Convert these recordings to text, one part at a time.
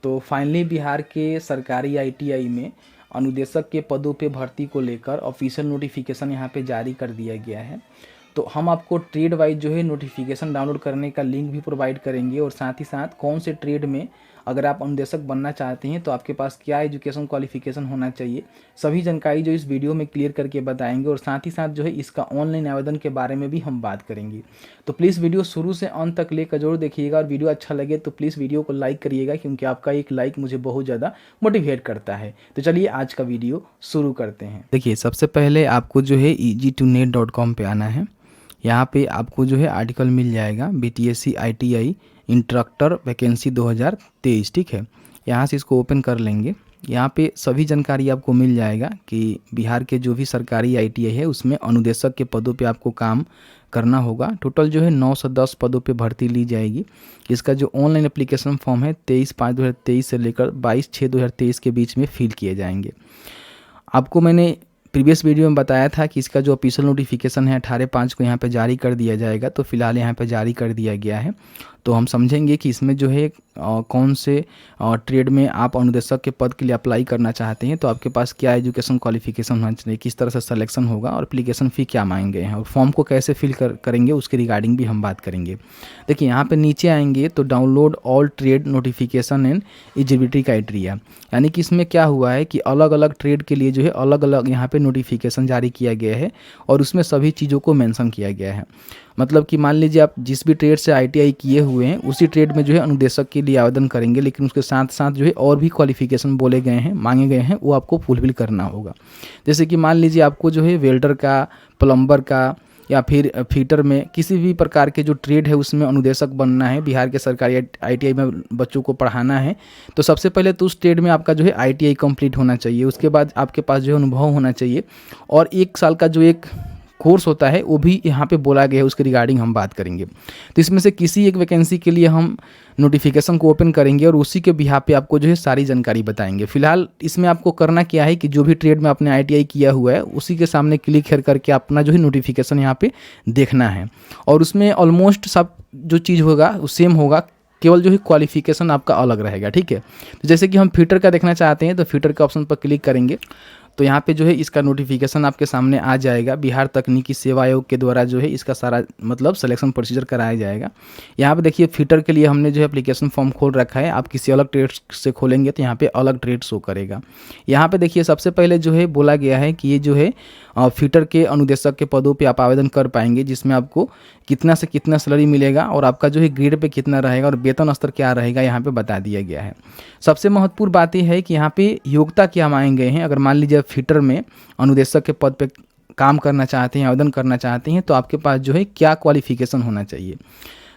तो फाइनली बिहार के सरकारी आईटीआई में अनुदेशक के पदों पे भर्ती को लेकर ऑफिशियल नोटिफिकेशन यहाँ पे जारी कर दिया गया है। तो हम आपको ट्रेड वाइज जो है नोटिफिकेशन डाउनलोड करने का लिंक भी प्रोवाइड करेंगे और साथ ही साथ कौन से ट्रेड में अगर आप अनुदेशक बनना चाहते हैं तो आपके पास क्या एजुकेशन क्वालिफिकेशन होना चाहिए, सभी जानकारी जो इस वीडियो में क्लियर करके बताएंगे। और साथ ही साथ जो है इसका ऑनलाइन आवेदन के बारे में भी हम बात करेंगे। तो प्लीज़ वीडियो शुरू से अंत तक लेकर जरूर देखिएगा और वीडियो अच्छा लगे तो प्लीज़ वीडियो को लाइक करिएगा, क्योंकि आपका एक लाइक मुझे बहुत ज़्यादा मोटिवेट करता है। तो चलिए आज का वीडियो शुरू करते हैं। देखिए, सबसे पहले आपको जो है easy2net.com पे आना है। यहाँ पे आपको जो है आर्टिकल मिल जाएगा BTSC ITI इंस्ट्रक्टर वैकेंसी 2023, ठीक है। यहाँ से इसको ओपन कर लेंगे। यहाँ पे सभी जानकारी आपको मिल जाएगा कि बिहार के जो भी सरकारी ITI है उसमें अनुदेशक के पदों पे आपको काम करना होगा। टोटल जो है 910 पदों पे भर्ती ली जाएगी। इसका जो ऑनलाइन एप्लीकेशन फॉर्म है 23/5/2023 से लेकर 22/6/2023 के बीच में फिल किए जाएंगे। आपको मैंने प्रीवियस वीडियो में बताया था कि इसका जो ऑफिशियल नोटिफिकेशन है 18/5 को यहाँ पे जारी कर दिया जाएगा। तो फिलहाल यहाँ पे जारी कर दिया गया है। तो हम समझेंगे कि इसमें जो है कौन से ट्रेड में आप अनुदेशक के पद के लिए अप्लाई करना चाहते हैं तो आपके पास क्या एजुकेशन क्वालिफिकेशन होना चाहिए, किस तरह से सिलेक्शन होगा और एप्लीकेशन फ़ी क्या मांगे हैं और फॉर्म को कैसे फिल करेंगे उसके रिगार्डिंग भी हम बात करेंगे। देखिए, यहाँ पे नीचे आएंगे तो download all trade notification and eligibility criteria, यानी कि इसमें क्या हुआ है कि अलग अलग ट्रेड के लिए जो है अलग अलग यहाँ पे नोटिफिकेशन जारी किया गया है और उसमें सभी चीज़ों को मेंशन किया गया है। मतलब कि मान लीजिए आप जिस भी ट्रेड से ITI किए हुए हैं उसी ट्रेड में जो है अनुदेशक के लिए आवेदन करेंगे, लेकिन उसके साथ साथ जो है और भी क्वालिफिकेशन बोले गए हैं, मांगे गए हैं, वो आपको फुलफिल करना होगा। जैसे कि मान लीजिए आपको जो है वेल्डर का, प्लम्बर का या फिर फिटर में किसी भी प्रकार के जो ट्रेड है उसमें अनुदेशक बनना है, बिहार के सरकारी ITI में बच्चों को पढ़ाना है, तो सबसे पहले तो उस ट्रेड में आपका जो है ITI कंप्लीट होना चाहिए। उसके बाद आपके पास जो है अनुभव होना चाहिए और 1 साल का जो एक कोर्स होता है वो भी यहाँ पे बोला गया है, उसके रिगार्डिंग हम बात करेंगे। तो इसमें से किसी एक वैकेंसी के लिए हम नोटिफिकेशन को ओपन करेंगे और उसी के बिहाफ पे आपको जो है सारी जानकारी बताएंगे। फिलहाल इसमें आपको करना क्या है कि जो भी ट्रेड में आपने ITI किया हुआ है उसी के सामने क्लिक करके अपना जो है नोटिफिकेशन यहाँ पे देखना है और उसमें ऑलमोस्ट सब जो चीज़ होगा वो सेम होगा, केवल जो है क्वालिफिकेशन आपका अलग रहेगा, ठीक है। तो जैसे कि हम फिटर का देखना चाहते हैं तो फिटर के ऑप्शन पर क्लिक करेंगे तो यहाँ पे जो है इसका नोटिफिकेशन आपके सामने आ जाएगा। बिहार तकनीकी सेवा आयोग के द्वारा जो है इसका सारा मतलब सिलेक्शन प्रोसीजर कराया जाएगा। यहाँ पे देखिए फिटर के लिए हमने जो है एप्लीकेशन फॉर्म खोल रखा है। आप किसी अलग ट्रेड से खोलेंगे तो यहाँ पे अलग ट्रेड शो करेगा। यहाँ पे देखिए सबसे पहले जो है बोला गया है कि ये जो है फिटर के अनुदेशक के पदों पे आप आवेदन कर पाएंगे, जिसमें आपको कितना से कितना सैलरी मिलेगा और आपका जो है ग्रेड पे कितना रहेगा और वेतन स्तर क्या रहेगा यहाँ पे बता दिया गया है। सबसे महत्वपूर्ण बात यह है कि यहाँ पे योग्यता क्या मांगे गए हैं। अगर मान लीजिए फिटर में अनुदेशक के पद पे काम करना चाहते हैं, आवेदन करना चाहते हैं, तो आपके पास जो है क्या क्वालिफिकेशन होना चाहिए।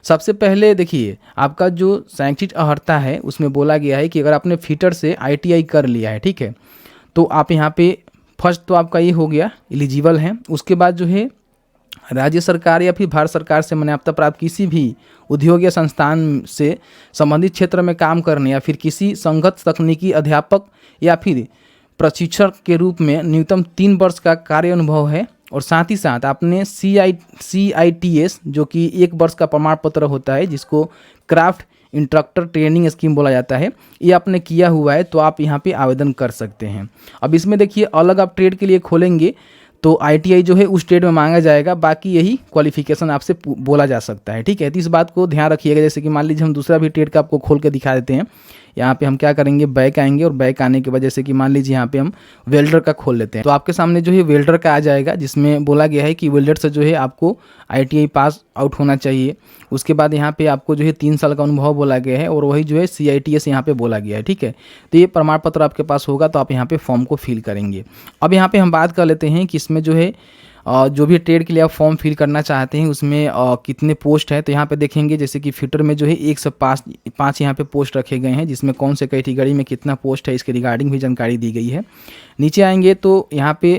सबसे पहले देखिए आपका जो शैक्षिक अर्हता है उसमें बोला गया है कि अगर आपने फिटर से ITI कर लिया है, ठीक है, तो आप यहाँ पे फर्स्ट तो आपका ये हो गया एलिजिबल है। उसके बाद जो है राज्य सरकार या फिर भारत सरकार से मान्यता प्राप्त किसी भी उद्योग या संस्थान से संबंधित क्षेत्र में काम करने या फिर किसी संगत तकनीकी अध्यापक या फिर प्रशिक्षक के रूप में न्यूनतम 3 वर्ष का कार्य अनुभव है और साथ ही साथ आपने CITS जो कि 1 वर्ष का प्रमाण पत्र होता है, जिसको क्राफ्ट इंस्ट्रक्टर ट्रेनिंग स्कीम बोला जाता है, ये आपने किया हुआ है तो आप यहाँ पे आवेदन कर सकते हैं। अब इसमें देखिए अलग आप ट्रेड के लिए खोलेंगे तो ITI जो है उस ट्रेड में मांगा जाएगा, बाकी यही क्वालिफिकेशन आपसे बोला जा सकता है, ठीक है। तो इस बात को ध्यान रखिएगा। जैसे कि मान लीजिए हम दूसरा भी ट्रेड का आपको खोल के दिखा देते हैं। यहाँ पे हम क्या करेंगे, बैक आएंगे और बैक आने के बाद जैसे कि मान लीजिए यहाँ पे हम वेल्डर का खोल लेते हैं तो आपके सामने जो है वेल्डर का आ जाएगा, जिसमें बोला गया है कि वेल्डर से जो है आपको ITI पास आउट होना चाहिए। उसके बाद यहाँ पे आपको जो है 3 साल का अनुभव बोला गया है और वही जो है CITS यहाँ पे बोला गया है, ठीक है। तो ये प्रमाण पत्र आपके पास होगा तो आप यहाँ पे फॉर्म को फिल करेंगे। अब यहाँ पे हम बात कर लेते हैं कि इसमें जो है जो भी ट्रेड के लिए आप फॉर्म फिल करना चाहते हैं उसमें कितने पोस्ट है। तो यहाँ पे देखेंगे जैसे कि फिटर में जो है 1 से 5 यहाँ पे पोस्ट रखे गए हैं, जिसमें कौन से कैटेगरी में कितना पोस्ट है इसके रिगार्डिंग भी जानकारी दी गई है। नीचे आएंगे तो यहाँ पे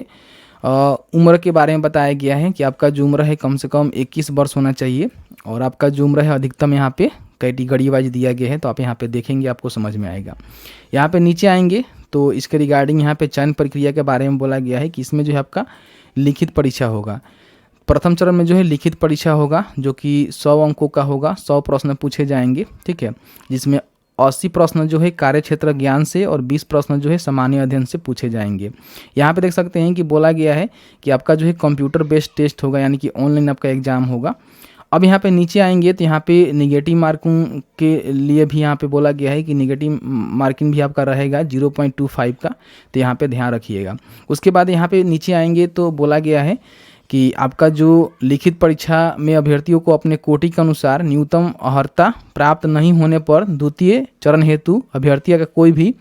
उम्र के बारे में बताया गया है कि आपका जो उम्र है कम से कम 21 वर्ष होना चाहिए और आपका जो उम्र है अधिकतम यहाँ पे कैटेगरी वाइज दिया गया है। तो आप यहाँ पे देखेंगे आपको समझ में आएगा। यहाँ पे नीचे आएंगे तो इसके रिगार्डिंग यहाँ पे चयन प्रक्रिया के बारे में बोला गया है कि इसमें जो है आपका लिखित परीक्षा होगा। प्रथम चरण में जो है लिखित परीक्षा होगा जो कि 100 अंकों का होगा, 100 प्रश्न पूछे जाएंगे, ठीक है, जिसमें 80 प्रश्न जो है कार्यक्षेत्र ज्ञान से और 20 प्रश्न जो है सामान्य अध्ययन से पूछे जाएंगे। यहाँ पे देख सकते हैं कि बोला गया है कि आपका जो है कंप्यूटर बेस्ड टेस्ट होगा, यानी कि ऑनलाइन आपका एग्जाम होगा। अब यहाँ पे नीचे आएंगे तो यहाँ पे निगेटिव मार्किंग के लिए भी यहाँ पे बोला गया है कि निगेटिव मार्किंग भी आपका रहेगा 0.25 का, तो यहाँ पे ध्यान रखिएगा। उसके बाद यहाँ पे नीचे आएंगे तो बोला गया है कि आपका जो लिखित परीक्षा में अभ्यर्थियों को अपने कोटि के अनुसार न्यूनतम अर्हता प्राप्त नहीं होने पर द्वितीय चरण हेतु अभ्यर्थी का कोई भी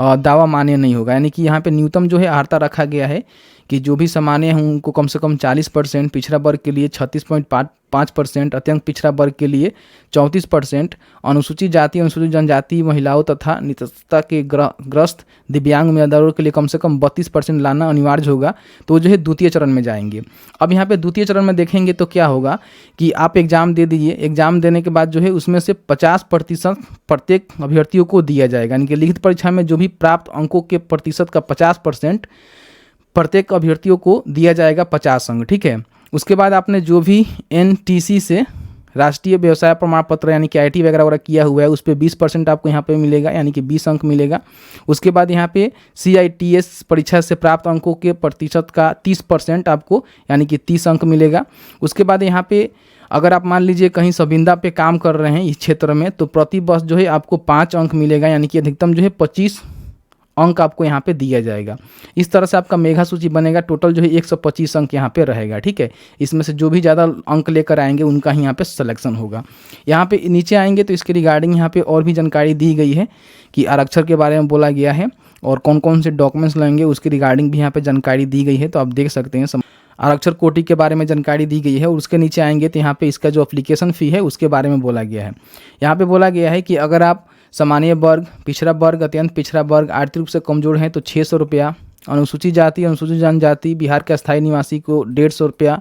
दावा मान्य नहीं होगा। यानी कि यहाँ पे न्यूनतम जो है अर्हता रखा गया है कि जो भी सामान्य हैं उनको कम से कम 40%, पिछड़ा वर्ग के लिए 36.5%, अत्यंत पिछड़ा वर्ग के लिए 34%, अनुसूचित जाति अनुसूचित जनजाति महिलाओं तथा निरक्षरता के ग्रस्त दिव्यांग उम्मीदवारों के लिए कम से कम 32% लाना अनिवार्य होगा। तो जो है द्वितीय चरण में जाएंगे। अब यहाँ पे द्वितीय चरण में देखेंगे तो क्या होगा कि आप एग्जाम दे दीजिए, एग्जाम देने के बाद जो है उसमें से 50% प्रत्येक अभ्यर्थियों को दिया जाएगा। यानी कि लिखित परीक्षा में जो भी प्राप्त अंकों के प्रतिशत का 50% प्रत्येक अभ्यर्थियों को दिया जाएगा, 50 अंक, ठीक है। उसके बाद आपने जो भी NTC से राष्ट्रीय व्यवसाय प्रमाण पत्र यानी कि IT वगैरह किया हुआ है उस पर 20% आपको यहाँ पे मिलेगा, यानी कि 20 अंक मिलेगा। उसके बाद यहाँ पे CITS परीक्षा से प्राप्त अंकों के प्रतिशत का 30% आपको यानी कि 30 अंक मिलेगा। उसके बाद यहाँ पे अगर आप मान लीजिए कहीं संविदा पे काम कर रहे हैं इस क्षेत्र में तो प्रति वर्ष जो है आपको 5 अंक मिलेगा, यानी कि अधिकतम जो है 25 अंक आपको यहाँ पे दिया जाएगा। इस तरह से आपका मेगा सूची बनेगा। टोटल जो है 125 अंक यहाँ पे रहेगा, ठीक है। इसमें से जो भी ज़्यादा अंक लेकर आएंगे उनका ही यहाँ पे सिलेक्शन होगा। यहाँ पे नीचे आएंगे तो इसके रिगार्डिंग यहाँ पे और भी जानकारी दी गई है कि आरक्षण के बारे में बोला गया है और कौन कौन से डॉक्यूमेंट्स लगेंगे उसकी रिगार्डिंग भी यहाँ पे जानकारी दी गई है। तो आप देख सकते हैं आरक्षण कोटि के बारे में जानकारी दी गई है। और उसके नीचे आएंगे तो यहाँ पे इसका जो एप्लीकेशन फ़ी है उसके बारे में बोला गया है। यहाँ पे बोला गया है कि अगर आप सामान्य वर्ग, पिछड़ा वर्ग, अत्यंत पिछड़ा वर्ग, आर्थिक रूप से कमजोर हैं तो 600 रुपया, अनुसूचित जाति अनुसूचित जनजाति बिहार के स्थायी निवासी को 150 रुपया,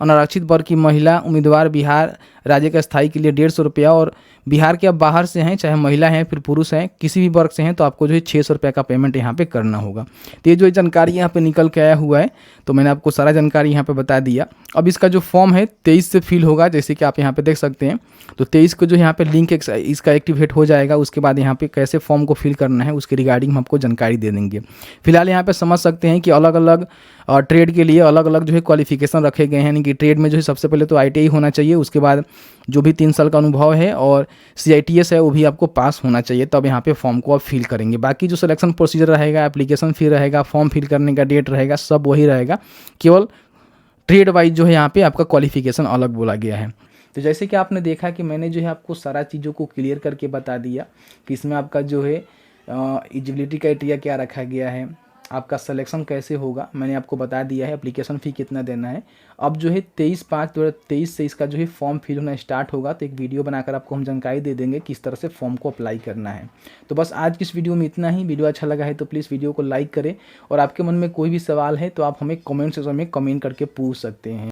अनारक्षित वर्ग की महिला उम्मीदवार बिहार राज्य के स्थायी के लिए 150 रुपया, और बिहार के अब बाहर से हैं चाहे महिला हैं फिर पुरुष हैं किसी भी वर्ग से हैं तो आपको जो है 600 रुपये का पेमेंट यहाँ पे करना होगा। तो ये जो जानकारी यहाँ पे निकल के आया हुआ है तो मैंने आपको सारा जानकारी यहाँ पे बता दिया। अब इसका जो फॉर्म है 23 से फिल होगा, जैसे कि आप यहाँ पे देख सकते हैं। तो 23 को जो यहाँ पे लिंक इसका एक्टिवेट हो जाएगा। उसके बाद यहाँ पे कैसे फॉर्म को फिल करना है उसके रिगार्डिंग हम आपको जानकारी दे देंगे। फिलहाल यहाँ पे समझ सकते हैं कि अलग अलग ट्रेड के लिए अलग अलग जो है क्वालिफिकेशन रखे गए हैं। यानी कि ट्रेड में जो है सबसे पहले तो ITI होना चाहिए, उसके बाद जो भी 3 साल का अनुभव है और CITS है वो भी आपको पास होना चाहिए, तब यहाँ पे फॉर्म को आप फिल करेंगे। बाकी जो सिलेक्शन प्रोसीजर रहेगा, एप्लीकेशन फ़ी रहेगा, फॉर्म फिल करने का डेट रहेगा, सब वही रहेगा। केवल ट्रेड वाइज जो है यहाँ पे आपका क्वालिफिकेशन अलग बोला गया है। तो जैसे कि आपने देखा कि मैंने जो है आपको सारा चीज़ों को क्लियर करके बता दिया कि इसमें आपका जो है एलिजिबिलिटी क्राइटेरिया क्या रखा गया है, आपका सिलेक्शन कैसे होगा मैंने आपको बता दिया है, एप्लीकेशन फ़ी कितना देना है। अब जो है 23/5/2023 से इसका जो है फॉर्म फिल होना स्टार्ट होगा। तो एक वीडियो बनाकर आपको हम जानकारी दे देंगे किस तरह से फॉर्म को अप्लाई करना है। तो बस आज की इस वीडियो में इतना ही। वीडियो अच्छा लगा है तो प्लीज़ वीडियो को लाइक करें और आपके मन में कोई भी सवाल है तो आप हमें कमेंट सेक्शन में कमेंट करके पूछ सकते हैं।